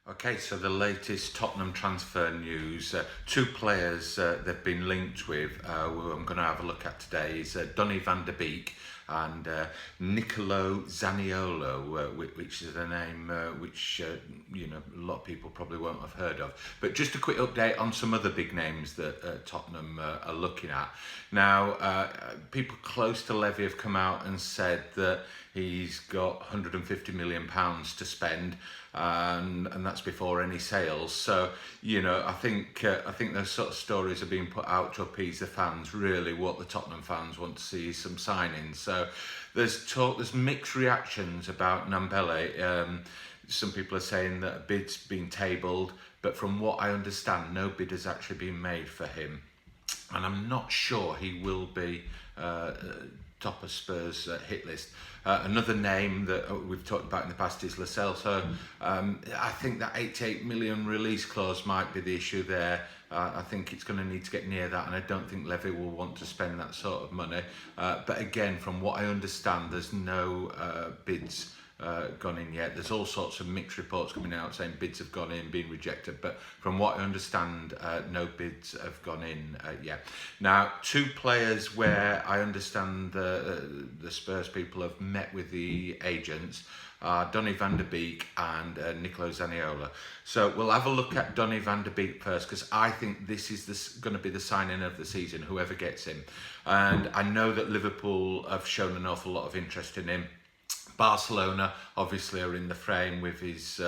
Okay, so the latest Tottenham transfer news. Two players they've been linked with, who I'm going to have a look at today, is Donny Van De Beek and Nicolo Zaniolo, which is a name which a lot of people probably won't have heard of. But just a quick update on some other big names that Tottenham are looking at. Now, people close to Levy have come out and said that he's got £150 million to spend, and that's before any sales. So I think those sort of stories are being put out to appease the fans. Really, what the Tottenham fans want to see is some signings. So there's mixed reactions about Ndombele. Some people are saying that a bid's been tabled, but from what I understand, no bid has actually been made for him, and I'm not sure he will be top of Spurs hit list. Another name that we've talked about in the past is Celso. I think that 88 million release clause might be the issue there. I think it's going to need to get near that, and I don't think Levy will want to spend that sort of money. But again, from what I understand, there's no bids gone in yet. There's all sorts of mixed reports coming out saying bids have gone in, been rejected, but from what I understand, no bids have gone in yet. Now, two players where I understand the Spurs people have met with the agents are Donny Van De Beek and Nicolo Zaniolo. So we'll have a look at Donny Van De Beek first, because I think this is going to be the signing of the season, whoever gets him. And I know that Liverpool have shown an awful lot of interest in him. Barcelona obviously are in the frame with his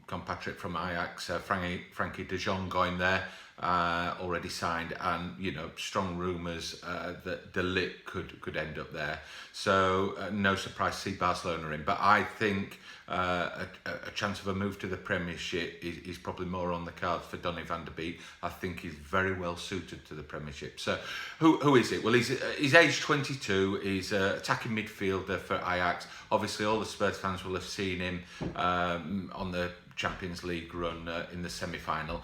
compatriot from Ajax, Frankie de Jong, going there, already signed, and strong rumours that De Ligt could end up there. So no surprise to see Barcelona in, but I think a chance of a move to the Premiership is probably more on the cards for Donny Van De Beek. I think he's very well suited to the Premiership. So who is it? Well, he's aged 22. He's an attacking midfielder for Ajax. Obviously, all the Spurs fans will have seen him on the Champions League run in the semi-final.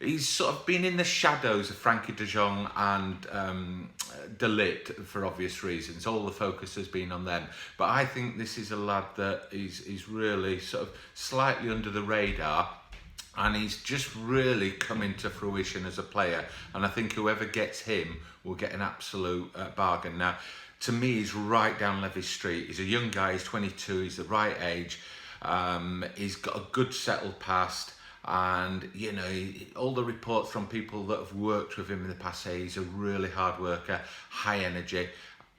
He's sort of been in the shadows of Frankie de Jong and De Ligt for obvious reasons. All the focus has been on them. But I think this is a lad that is really sort of slightly under the radar, and he's just really come into fruition as a player. And I think whoever gets him will get an absolute bargain. Now, to me, he's right down Levy's street. He's a young guy, he's 22, he's the right age. He's got a good settled past. And all the reports from people that have worked with him in the past say he's a really hard worker, high energy,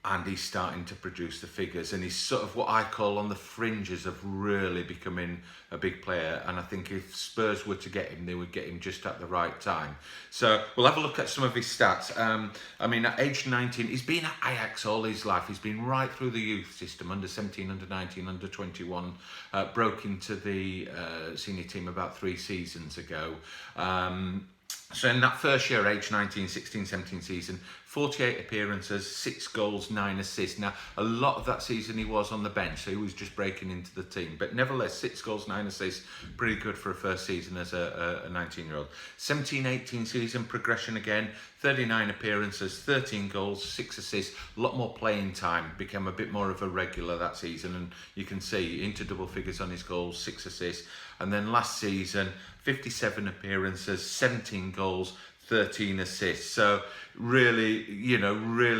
and he's starting to produce the figures. And he's sort of what I call on the fringes of really becoming a big player. And I think if Spurs were to get him, they would get him just at the right time. So we'll have a look at some of his stats. At age 19, he's been at Ajax all his life. He's been right through the youth system, under 17, under 19, under 21. Broke into the senior team about 3 seasons ago. So in that first year, age 19, 16, 17 season, 48 appearances, 6 goals, 9 assists. Now, a lot of that season he was on the bench, so he was just breaking into the team. But nevertheless, 6 goals, 9 assists, pretty good for a first season as a 19-year-old. 17-18 season, progression again, 39 appearances, 13 goals, 6 assists, a lot more playing time, became a bit more of a regular that season, and you can see into double figures on his goals, 6 assists. And then last season, 57 appearances, 17 goals, 13 assists. So really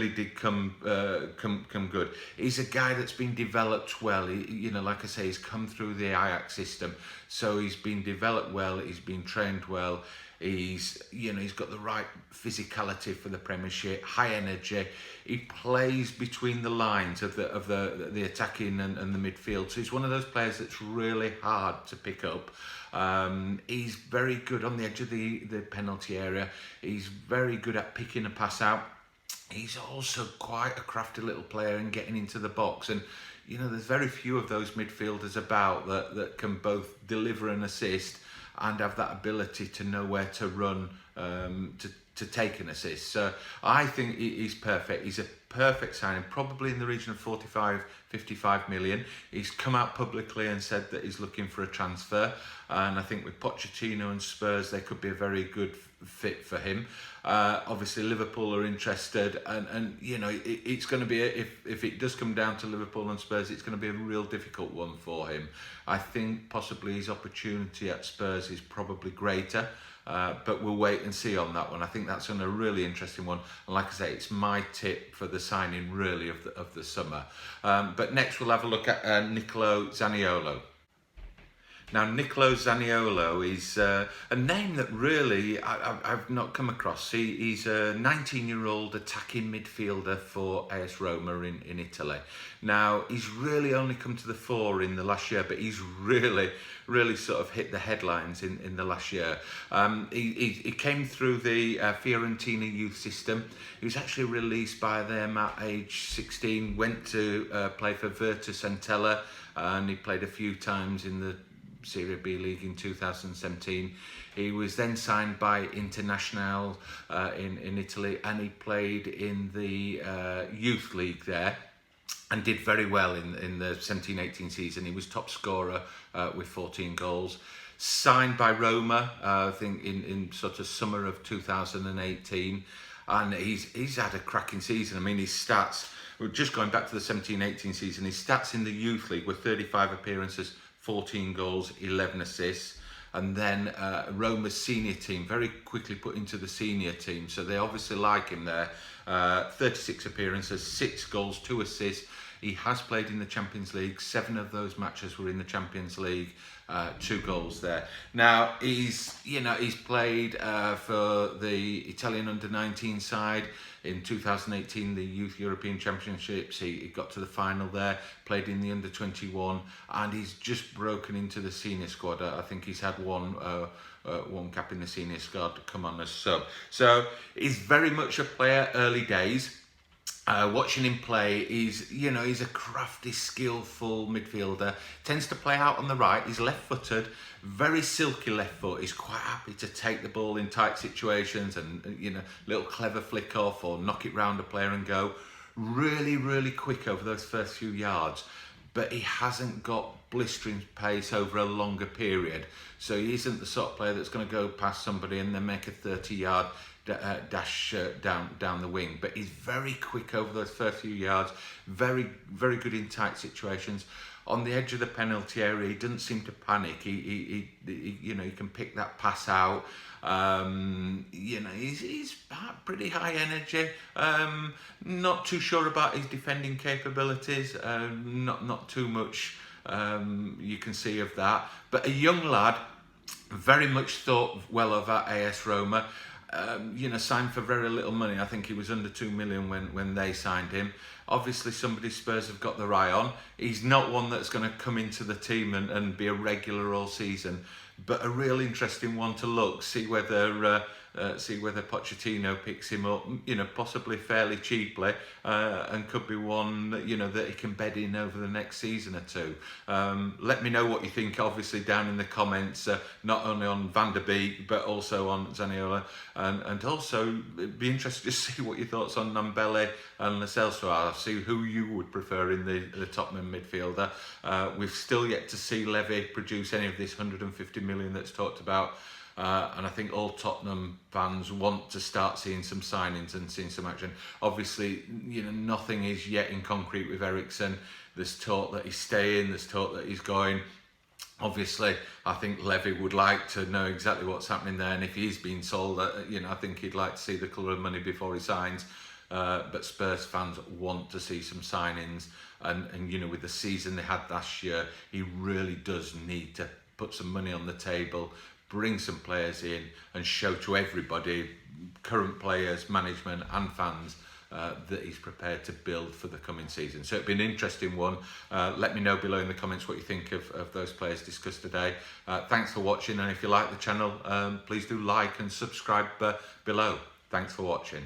did come good. He's a guy that's been developed well. Like I say, he's come through the Ajax system, so he's been developed well. He's been trained well. He's got the right physicality for the Premiership, high energy. He plays between the lines of the attacking and the midfield. So he's one of those players that's really hard to pick up. He's very good on the edge of the penalty area. He's very good at picking a pass out. He's also quite a crafty little player in getting into the box. And there's very few of those midfielders about that can both deliver an assist and have that ability to know where to run to take an assist. So I think he's perfect. He's a perfect signing, probably in the region of 45, 55 million. He's come out publicly and said that he's looking for a transfer, and I think with Pochettino and Spurs, they could be a very good fit for him. Obviously Liverpool are interested, and you know, it's going to be if it does come down to Liverpool and Spurs, it's going to be a real difficult one for him. I think possibly his opportunity at Spurs is probably greater. But we'll wait and see on that one. I think that's a really interesting one. And like I say, it's my tip for the signing really of the summer. But next we'll have a look at Nicolo Zaniolo. Now, Nicolo Zaniolo is a name that really I've not come across. He's a 19-year-old attacking midfielder for AS Roma in Italy. Now, he's really only come to the fore in the last year, but he's really sort of hit the headlines in the last year. He came through the Fiorentina youth system. He was actually released by them at age 16, went to play for Virtus Entella, and he played a few times in the Serie B League in 2017. He was then signed by Internazionale in Italy, and he played in the youth league there and did very well in the 17-18 season. He was top scorer with 14 goals. Signed by Roma, I think in sort of summer of 2018, and he's had a cracking season. I mean, his stats, we're just going back to the 17-18 season, his stats in the youth league were 35 appearances, 14 goals, 11 assists, and then Roma's senior team very quickly put into the senior team, so they obviously like him there. 36 appearances, 6 goals, 2 assists. He has played in the Champions League. 7 of those matches were in the Champions League. 2 goals there. Now he's played for the Italian under-19 side in 2018, the Youth European Championships. He got to the final there. Played in the under-21, and he's just broken into the senior squad. I think he's had one cap in the senior squad come on as sub. So he's very much a player early days. Watching him play, he's a crafty, skillful midfielder. Tends to play out on the right. He's left-footed, very silky left foot. He's quite happy to take the ball in tight situations and little clever flick off or knock it round a player and go. Really quick over those first few yards, but he hasn't got blistering pace over a longer period. So he isn't the sort of player that's going to go past somebody and then make a 30-yard dash down the wing, but he's very quick over those first few yards, very good in tight situations. On the edge of the penalty area, he doesn't seem to panic. He can pick that pass out. He's pretty high energy. Not too sure about his defending capabilities. Not too much you can see of that. But a young lad, very much thought well of at AS Roma. Signed for very little money. I think he was under 2 million when they signed him. Obviously somebody Spurs have got their eye on. He's not one that's going to come into the team and be a regular all season, but a real interesting one to look, see whether Pochettino picks him up, possibly fairly cheaply, and could be one that he can bed in over the next season or two. Let me know what you think, obviously, down in the comments, not only on Van De Beek, but also on Zaniolo, and also be interested to see what your thoughts on Ndombele and Celso are. See who you would prefer in the Tottenham midfielder. We've still yet to see Levy produce any of this 150 million that's talked about. And I think all Tottenham fans want to start seeing some signings and seeing some action. Obviously, nothing is yet in concrete with Eriksen. There's talk that he's staying, there's talk that he's going. Obviously, I think Levy would like to know exactly what's happening there, and if he's been sold, I think he'd like to see the colour of money before he signs. But Spurs fans want to see some signings, and with the season they had last year, he really does need to put some money on the table, bring some players in and show to everybody, current players, management and fans, that he's prepared to build for the coming season. So it'll be an interesting one. Let me know below in the comments what you think of those players discussed today. Thanks for watching, and if you like the channel, please do like and subscribe below. Thanks for watching.